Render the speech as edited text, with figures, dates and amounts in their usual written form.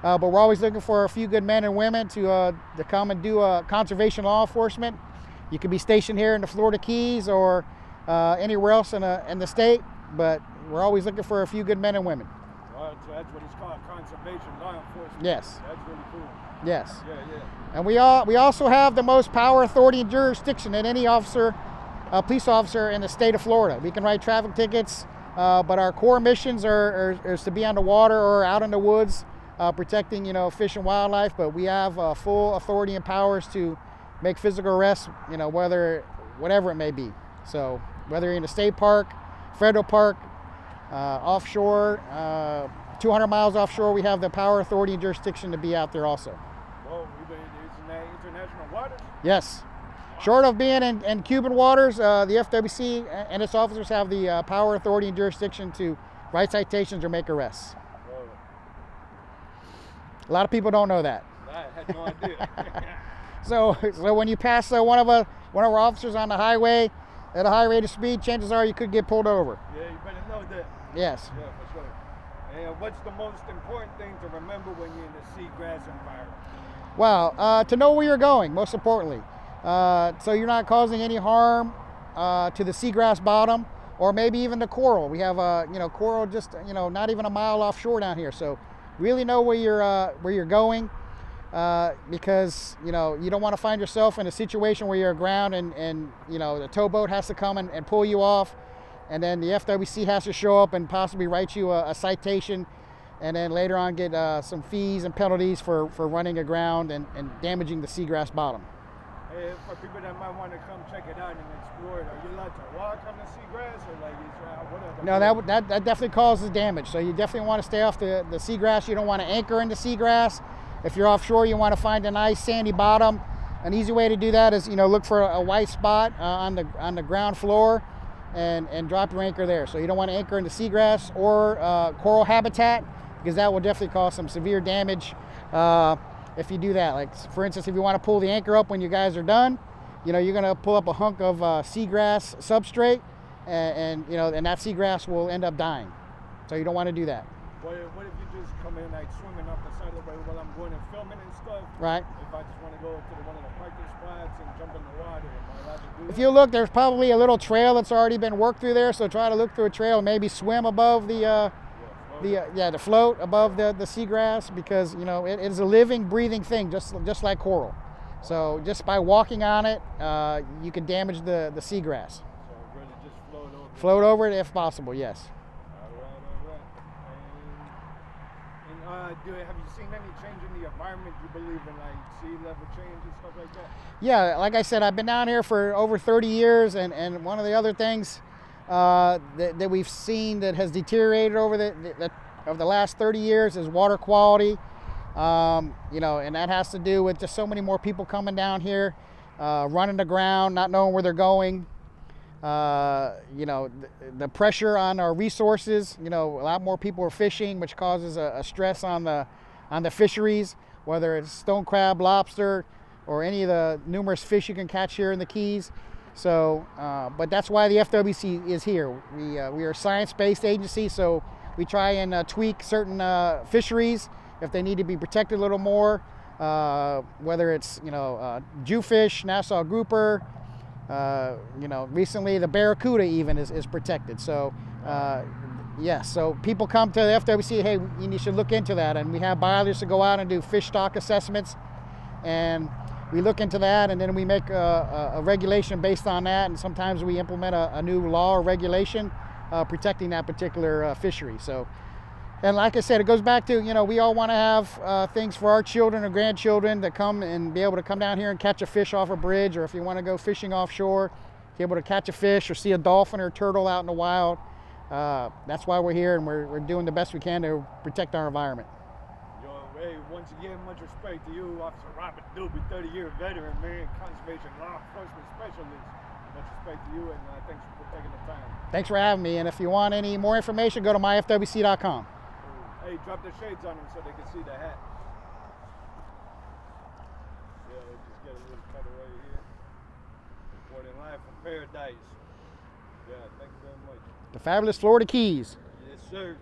but we're always looking for a few good men and women to come and do conservation law enforcement. You could be stationed here in the Florida Keys or anywhere else in the state, but we're always looking for a few good men and women. Well, so that's what it's called, conservation law enforcement. Yes. That's really cool. Yes. Yeah, yeah. And we also have the most power, authority, and jurisdiction than any police officer in the state of Florida. We can write traffic tickets, but our core missions is to be on the water or out in the woods, protecting fish and wildlife. But we have full authority and powers to make physical arrests, whatever it may be. So whether you're in a state park, federal park, offshore, 200 miles offshore, we have the power, authority, and jurisdiction to be out there also. Whoa, we've been in international waters? Yes. Short of being in Cuban waters, the FWC and its officers have the power, authority, and jurisdiction to write citations or make arrests. Whoa. A lot of people don't know that. I had no idea. So when you pass one of our officers on the highway at a high rate of speed, chances are you could get pulled over. Yeah, you better know that. Yes. Yeah, for sure. And what's the most important thing to remember when you're in the seagrass environment? Well, to know where you're going, most importantly. So you're not causing any harm to the seagrass bottom or maybe even the coral. We have coral just not even a mile offshore down here. So really know where you're going, because you don't want to find yourself in a situation where you're aground and the towboat has to come and pull you off, and then the FWC has to show up and possibly write you a citation, and then later on get some fees and penalties for running aground and damaging the seagrass bottom. Hey, for people that might want to come check it out and explore it, are you allowed to walk on the seagrass or whatever? No, that definitely causes damage. So you definitely want to stay off the seagrass. You don't want to anchor in the seagrass. If you're offshore, you want to find a nice sandy bottom. An easy way to do that is look for a white spot on the ground floor and drop your anchor there. So you don't want to anchor in the seagrass or coral habitat, because that will definitely cause some severe damage if you do that. Like, for instance, if you want to pull the anchor up when you guys are done, you're going to pull up a hunk of seagrass substrate, and that seagrass will end up dying. So you don't want to do that. What if you just come in like swimming off the side of the boat while I'm going and filming and stuff? Right. If I just want to go to one of the parking spots and jump in the water, am I allowed to do that? If you look, there's probably a little trail that's already been worked through there. So try to look through a trail and maybe swim above the float above the seagrass, because it is a living, breathing thing, just like coral. So just by walking on it, you can damage the seagrass. So really just float over. Float over it if possible. Yes. All right. And have you seen any change in the environment? You believe in like sea level change and stuff like that? Yeah, like I said, I've been down here for over 30 years, and one of the other things that we've seen that has deteriorated over the last 30 years is water quality. And that has to do with just so many more people coming down here, running the ground, not knowing where they're going. The pressure on our resources. A lot more people are fishing, which causes a stress on the fisheries, whether it's stone crab, lobster, or any of the numerous fish you can catch here in the Keys. So, but that's why the FWC is here. We are a science-based agency, so we try and tweak certain fisheries if they need to be protected a little more, whether it's jewfish, Nassau grouper, recently the barracuda even is protected. So yes, so people come to the FWC, hey, you should look into that, and we have biologists to go out and do fish stock assessments, and we look into that, and then we make a regulation based on that, and sometimes we implement a new law or regulation protecting that particular fishery. So, and like I said, it goes back to, we all want to have things for our children or grandchildren to come and be able to come down here and catch a fish off a bridge, or if you want to go fishing offshore, be able to catch a fish or see a dolphin or a turtle out in the wild. That's why we're here, and we're doing the best we can to protect our environment. Hey, once again, much respect to you, Officer Bobby Dube, 30-year veteran, man, conservation law enforcement specialist. Much respect to you, and thanks for taking the time. Thanks for having me, and if you want any more information, go to myfwc.com. Hey, drop the shades on them so they can see the hat. Yeah, they just get a little cut away here. Reporting live from paradise. Yeah, thank you very much. The fabulous Florida Keys. Yes, sir.